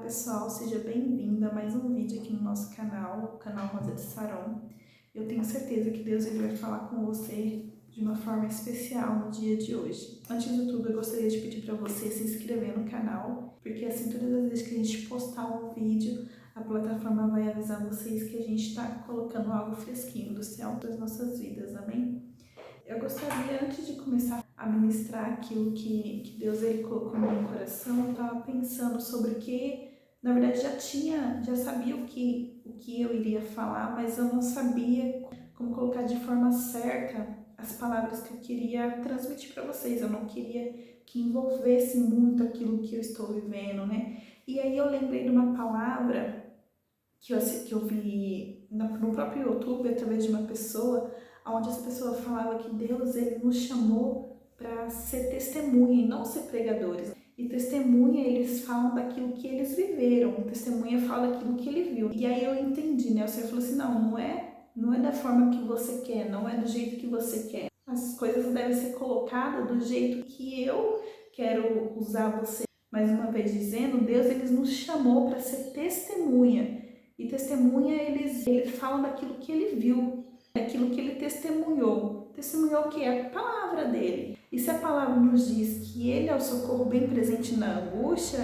pessoal, seja bem-vindo a mais um vídeo aqui no nosso canal, o canal Rosa de Saron. Eu tenho certeza que Deus ele vai falar com você de uma forma especial no dia de hoje. Antes de tudo, eu gostaria de pedir para você se inscrever no canal, porque assim todas as vezes que a gente postar um vídeo, a plataforma vai avisar vocês que a gente está colocando algo fresquinho do céu para as nossas vidas, amém? Eu gostaria, antes de começar a ministrar aquilo que Deus ele colocou no meu coração, eu estava pensando sobre o que, na verdade, já sabia o que eu iria falar, mas eu não sabia como colocar de forma certa as palavras que eu queria transmitir para vocês. Eu não queria que envolvesse muito aquilo que eu estou vivendo, né? E aí eu lembrei de uma palavra que eu vi no próprio YouTube, através de uma pessoa, onde essa pessoa falava que Deus ele nos chamou para ser testemunha e não ser pregadores. E testemunha, eles falam daquilo que eles viveram, testemunha fala daquilo que ele viu. E aí eu entendi, né? O Senhor falou assim, não é da forma que você quer, não é do jeito que você quer. As coisas devem ser colocadas do jeito que eu quero usar você. Mais uma vez dizendo, Deus ele nos chamou para ser testemunha. E testemunha, eles falam daquilo que ele viu, daquilo que ele testemunhou. Testemunhou o que é a palavra dele. E se a palavra nos diz que ele é o socorro bem presente na angústia,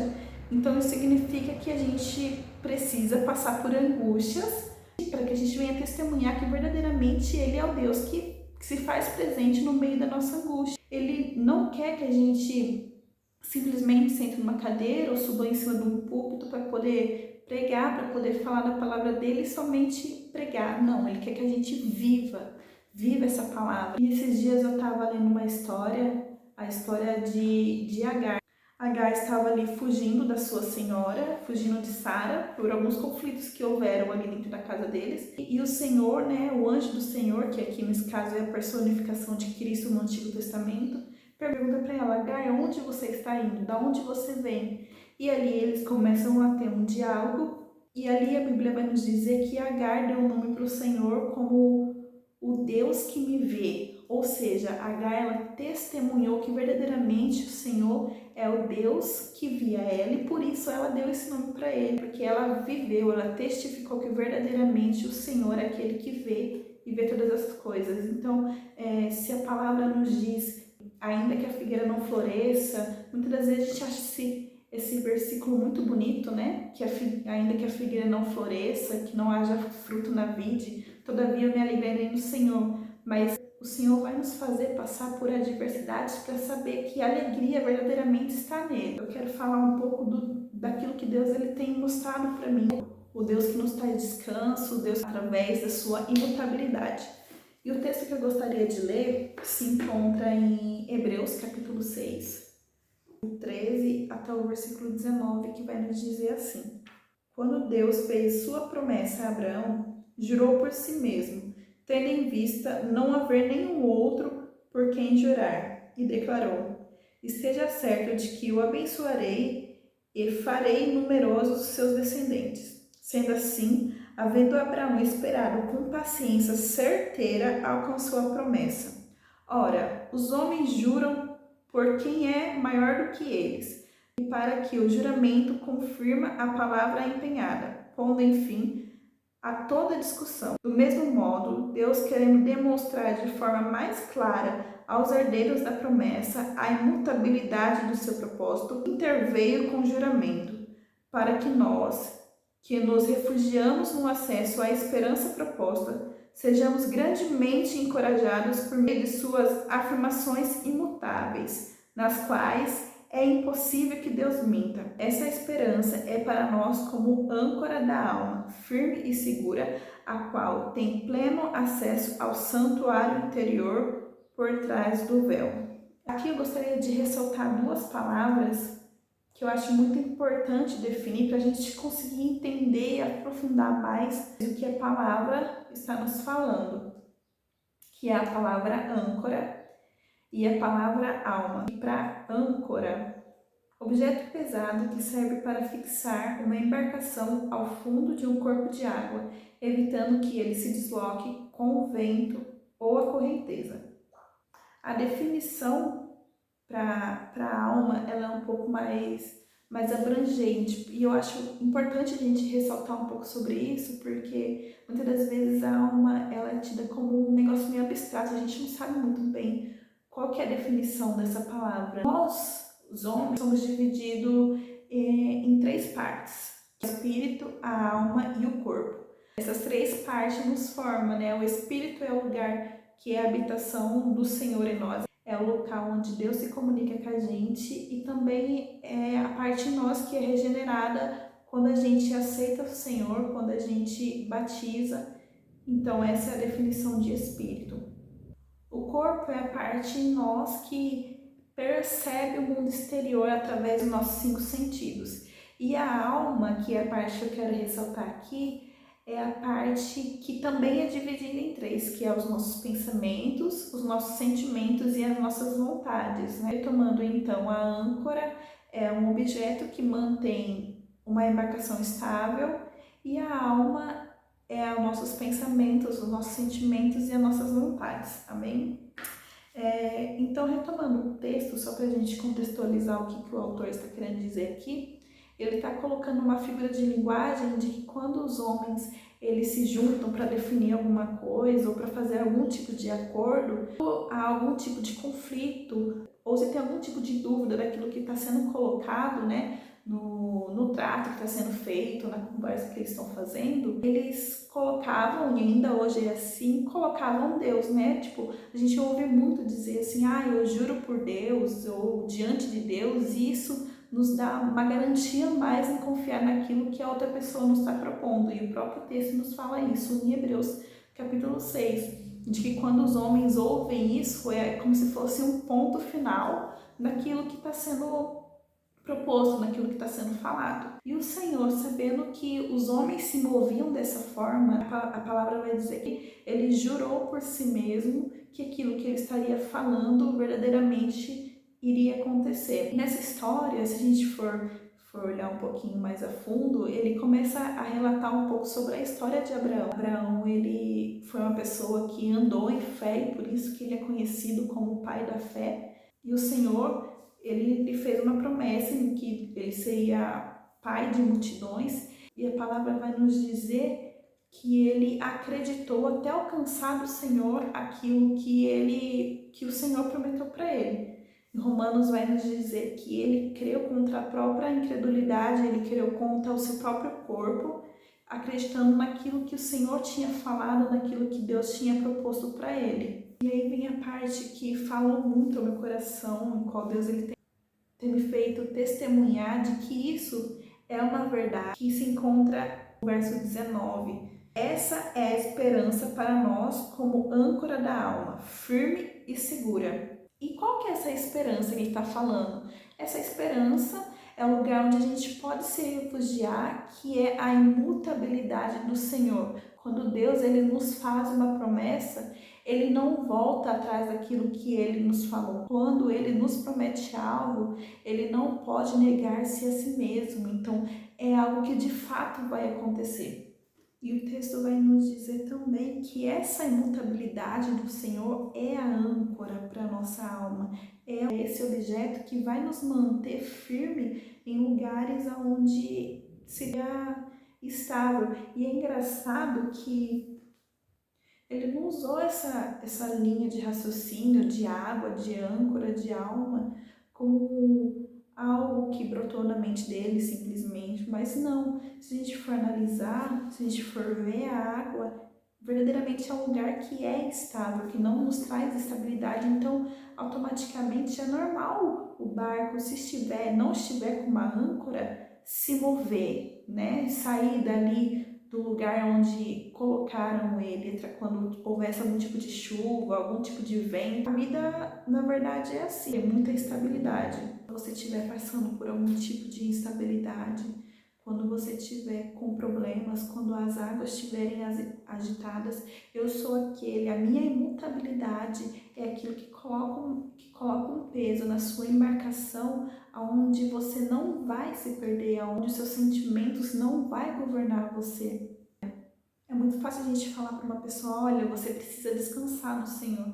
então isso significa que a gente precisa passar por angústias para que a gente venha testemunhar que verdadeiramente ele é o Deus que se faz presente no meio da nossa angústia. Ele não quer que a gente simplesmente sente numa cadeira ou suba em cima de um púlpito para poder pregar, para poder falar da palavra dele e somente pregar. Não, ele quer que a gente viva essa palavra. E esses dias eu estava lendo uma história, a história de Agar. Agar estava ali fugindo da sua senhora, fugindo de Sara, por alguns conflitos que houveram ali dentro da casa deles. E o Senhor, né, o anjo do Senhor, que aqui nesse caso é a personificação de Cristo no Antigo Testamento, pergunta para ela, Agar, onde você está indo? Da onde você vem? E ali eles começam a ter um diálogo, e ali a Bíblia vai nos dizer que Agar deu o nome para o Senhor como o Deus que me vê. Ou seja, Agar ela testemunhou que verdadeiramente o Senhor é o Deus que via ela, e por isso ela deu esse nome para ele, porque ela viveu, ela testificou que verdadeiramente o Senhor é aquele que vê e vê todas as coisas. Então, se a palavra nos diz ainda que a figueira não floresça, muitas das vezes a gente acha esse versículo muito bonito, né? Que ainda que a figueira não floresça, que não haja fruto na vide, todavia eu me alegrarei no Senhor. Mas o Senhor vai nos fazer passar por adversidades para saber que a alegria verdadeiramente está nele. Eu quero falar um pouco daquilo que Deus ele tem mostrado para mim. O Deus que nos traz descanso, o Deus através da sua imutabilidade. E o texto que eu gostaria de ler se encontra em Hebreus capítulo 6, 13 até o versículo 19, que vai nos dizer assim: Quando Deus fez sua promessa a Abraão, jurou por si mesmo, tendo em vista não haver nenhum outro por quem jurar, e declarou: Esteja certo de que o abençoarei e farei numerosos os seus descendentes. Sendo assim, havendo Abraão esperado com paciência certeira, alcançou a promessa. Ora, os homens juram por quem é maior do que eles, e para que o juramento confirma a palavra empenhada, pondo enfim a toda discussão. Do mesmo modo, Deus, querendo demonstrar de forma mais clara aos herdeiros da promessa a imutabilidade do seu propósito, interveio com juramento, para que nós, que nos refugiamos no acesso à esperança proposta, sejamos grandemente encorajados por meio de suas afirmações imutáveis, nas quais é impossível que Deus minta. Essa esperança é para nós como âncora da alma, firme e segura, a qual tem pleno acesso ao santuário interior por trás do véu. Aqui eu gostaria de ressaltar duas palavras que eu acho muito importante definir para a gente conseguir entender e aprofundar mais o que a palavra está nos falando, que é a palavra âncora e a palavra alma. Para âncora, objeto pesado que serve para fixar uma embarcação ao fundo de um corpo de água, evitando que ele se desloque com o vento ou a correnteza. A definição para a alma ela é um pouco mais mais abrangente. E eu acho importante a gente ressaltar um pouco sobre isso, porque muitas das vezes a alma ela é tida como um negócio meio abstrato, a gente não sabe muito bem qual que é a definição dessa palavra. Nós, os homens, somos divididos em três partes: o espírito, a alma e o corpo. Essas três partes nos formam, né? O espírito é o lugar que é a habitação do Senhor em nós. É o local onde Deus se comunica com a gente, e também é a parte em nós que é regenerada quando a gente aceita o Senhor, quando a gente batiza. Então essa é a definição de espírito. O corpo é a parte em nós que percebe o mundo exterior através dos nossos cinco sentidos. E a alma, que é a parte que eu quero ressaltar aqui, é a parte que também é dividida em três, que é os nossos pensamentos, os nossos sentimentos e as nossas vontades, né? Retomando então, a âncora é um objeto que mantém uma embarcação estável, e a alma é os nossos pensamentos, os nossos sentimentos e as nossas vontades, amém? Então, retomando o texto, só para a gente contextualizar o que o autor está querendo dizer aqui, ele está colocando uma figura de linguagem de que quando os homens eles se juntam para definir alguma coisa ou para fazer algum tipo de acordo, ou há algum tipo de conflito, ou se tem algum tipo de dúvida daquilo que está sendo colocado, né, no trato que está sendo feito, na conversa que eles estão fazendo, eles colocavam, e ainda hoje é assim, colocavam Deus, né? Tipo, a gente ouve muito dizer assim, eu juro por Deus, ou diante de Deus, e isso nos dá uma garantia mais em confiar naquilo que a outra pessoa nos está propondo. E o próprio texto nos fala isso em Hebreus capítulo 6, de que quando os homens ouvem isso, é como se fosse um ponto final naquilo que está sendo proposto, naquilo que está sendo falado. E o Senhor, sabendo que os homens se moviam dessa forma, a palavra vai dizer que ele jurou por si mesmo que aquilo que ele estaria falando verdadeiramente iria acontecer. Nessa história, se a gente for olhar um pouquinho mais a fundo, ele começa a relatar um pouco sobre a história de Abraão. Abraão, ele foi uma pessoa que andou em fé, e por isso que ele é conhecido como o pai da fé. E o Senhor, ele lhe fez uma promessa em que ele seria pai de multidões, e a palavra vai nos dizer que ele acreditou até alcançar do Senhor aquilo que o Senhor prometeu para ele. Em Romanos vai nos dizer que ele creu contra a própria incredulidade, ele creu contra o seu próprio corpo, acreditando naquilo que o Senhor tinha falado, naquilo que Deus tinha proposto para ele. E aí vem a parte que falou muito ao meu coração, em qual Deus ele tem me feito testemunhar de que isso é uma verdade que se encontra no verso 19. Essa é a esperança para nós como âncora da alma, firme e segura. E qual que é essa esperança que ele está falando? Essa esperança é o lugar onde a gente pode se refugiar, que é a imutabilidade do Senhor. Quando Deus ele nos faz uma promessa, ele não volta atrás daquilo que ele nos falou. Quando ele nos promete algo, ele não pode negar-se a si mesmo. Então, é algo que de fato vai acontecer. E o texto vai nos dizer também que essa imutabilidade do Senhor é a âncora para a nossa alma. É esse objeto que vai nos manter firme em lugares onde seria estável. E é engraçado que ele não usou essa linha de raciocínio, de água, de âncora, de alma, como algo que brotou na mente dele simplesmente, mas não. Se a gente for analisar, se a gente for ver, a água verdadeiramente é um lugar que é estável, que não nos traz estabilidade, então automaticamente é normal o barco, se não estiver com uma âncora, se mover, né? Sair dali do lugar onde colocaram ele, quando houvesse algum tipo de chuva, algum tipo de vento. A vida, na verdade, é assim, tem muita instabilidade. Quando você estiver passando por algum tipo de instabilidade, quando você estiver com problemas, quando as águas estiverem agitadas, eu sou aquele, a minha imutabilidade é aquilo que coloca um peso na sua embarcação, aonde você não vai se perder, aonde os seus sentimentos não vai governar você. É muito fácil a gente falar para uma pessoa, olha, você precisa descansar no Senhor.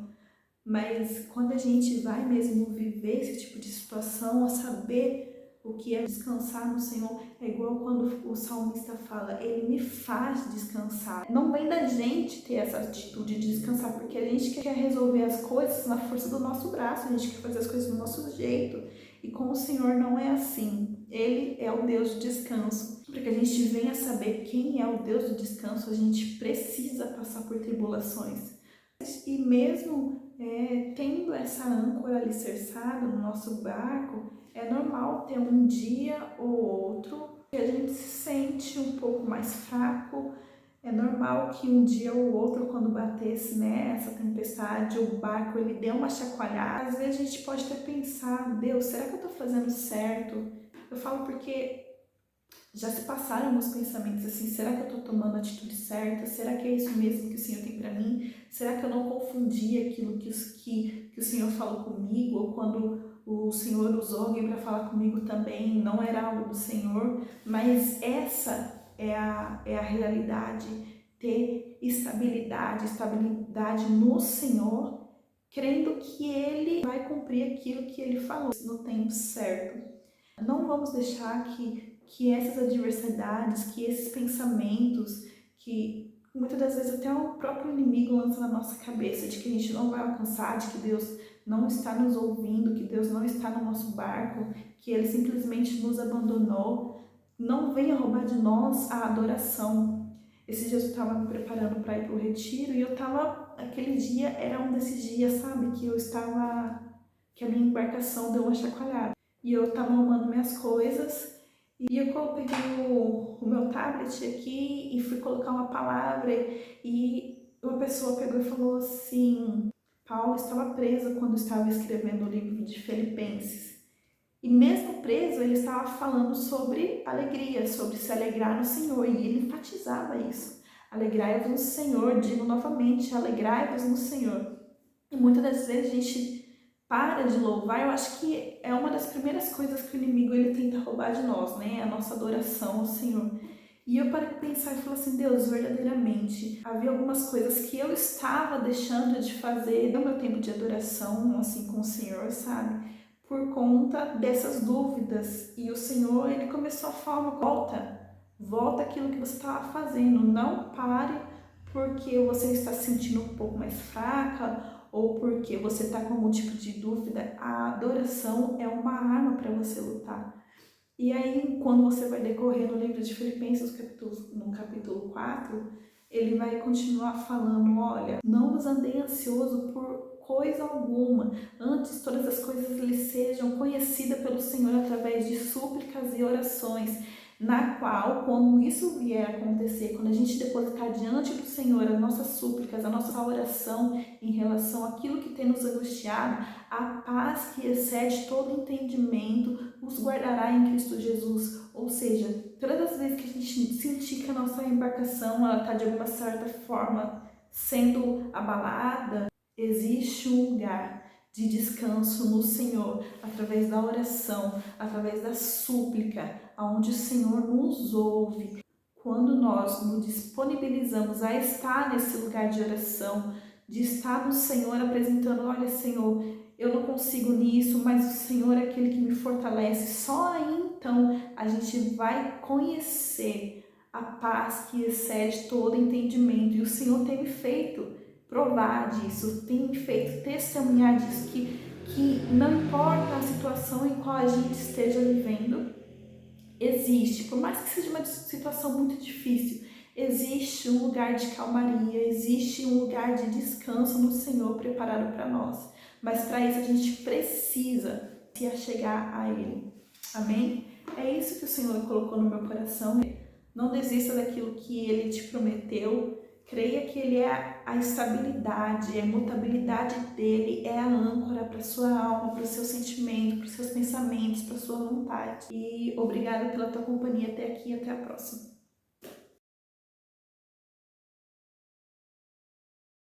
Mas quando a gente vai mesmo viver esse tipo de situação, a saber O que é descansar no Senhor é igual quando o salmista fala, Ele me faz descansar. Não vem da gente ter essa atitude de descansar, porque a gente quer resolver as coisas na força do nosso braço, a gente quer fazer as coisas do nosso jeito. E com o Senhor não é assim. Ele é o Deus do descanso. Para que a gente venha saber quem é o Deus do descanso, a gente precisa passar por tribulações. E mesmo tendo essa âncora alicerçada no nosso barco, é normal ter um dia ou outro que a gente se sente um pouco mais fraco. É normal que um dia ou outro, quando batesse essa tempestade, o barco ele dê uma chacoalhada. Às vezes a gente pode até pensar, Deus, será que eu estou fazendo certo? Eu falo porque já se passaram alguns pensamentos assim, será que eu estou tomando a atitude certa? Será que é isso mesmo que o Senhor tem para mim? Será que eu não confundi aquilo que o Senhor falou comigo? Ou quando o Senhor usou alguém para falar comigo também, não era algo do Senhor? Mas essa é a realidade, ter estabilidade no Senhor, crendo que Ele vai cumprir aquilo que Ele falou no tempo certo. Não vamos deixar que essas adversidades, que esses pensamentos, que muitas das vezes até o próprio inimigo lança na nossa cabeça, de que a gente não vai alcançar, de que Deus não está nos ouvindo, que Deus não está no nosso barco, que Ele simplesmente nos abandonou, não venha roubar de nós a adoração. Esses dias eu estava me preparando para ir para o retiro e aquele dia era um desses dias, sabe, que a minha embarcação deu uma chacoalhada. E eu estava arrumando minhas coisas e eu peguei o meu tablet aqui e fui colocar uma palavra e uma pessoa pegou e falou assim, Paulo estava preso quando estava escrevendo o livro de Filipenses. E mesmo preso, ele estava falando sobre alegria, sobre se alegrar no Senhor, e ele enfatizava isso. Alegrai-vos no Senhor, digo novamente, alegrai-vos no Senhor. E muitas das vezes a gente para de louvar. Eu acho que é uma das primeiras coisas que o inimigo ele tenta roubar de nós, né? A nossa adoração ao Senhor. E eu parei de pensar e falei assim, Deus, verdadeiramente, havia algumas coisas que eu estava deixando de fazer no meu tempo de adoração, assim, com o Senhor, sabe? Por conta dessas dúvidas. E o Senhor, ele começou a falar, volta aquilo que você estava fazendo, não pare porque você está se sentindo um pouco mais fraca ou porque você está com algum tipo de dúvida. A adoração é uma arma para você lutar. E aí, quando você vai decorrer no livro de Filipenses, no capítulo 4, ele vai continuar falando, olha, não vos andei ansioso por coisa alguma, antes todas as coisas lhe sejam conhecidas pelo Senhor através de súplicas e orações, na qual, quando isso vier a acontecer, quando a gente depositar diante do Senhor as nossas súplicas, a nossa oração em relação àquilo que tem nos angustiado, a paz que excede todo entendimento os guardará em Cristo Jesus. Ou seja, todas as vezes que a gente sentir que a nossa embarcação está de alguma certa forma sendo abalada, existe um lugar de descanso no Senhor, através da oração, através da súplica, aonde o Senhor nos ouve. Quando nós nos disponibilizamos a estar nesse lugar de oração, de estar no Senhor apresentando, olha Senhor, eu não consigo nisso, mas o Senhor é aquele que me fortalece. Só aí então a gente vai conhecer a paz que excede todo entendimento. E o Senhor tem me feito provar disso, tem me feito testemunhar disso, que não importa a situação em qual a gente esteja vivendo, existe, por mais que seja uma situação muito difícil, existe um lugar de calmaria, existe um lugar de descanso no Senhor preparado para nós. Mas para isso a gente precisa se achegar a Ele. Amém? É isso que o Senhor colocou no meu coração. Não desista daquilo que Ele te prometeu. Creia que Ele é a estabilidade, a imutabilidade dEle é a âncora para a sua alma, para o seu sentimento, para os seus pensamentos, para a sua vontade. E obrigada pela tua companhia até aqui e até a próxima.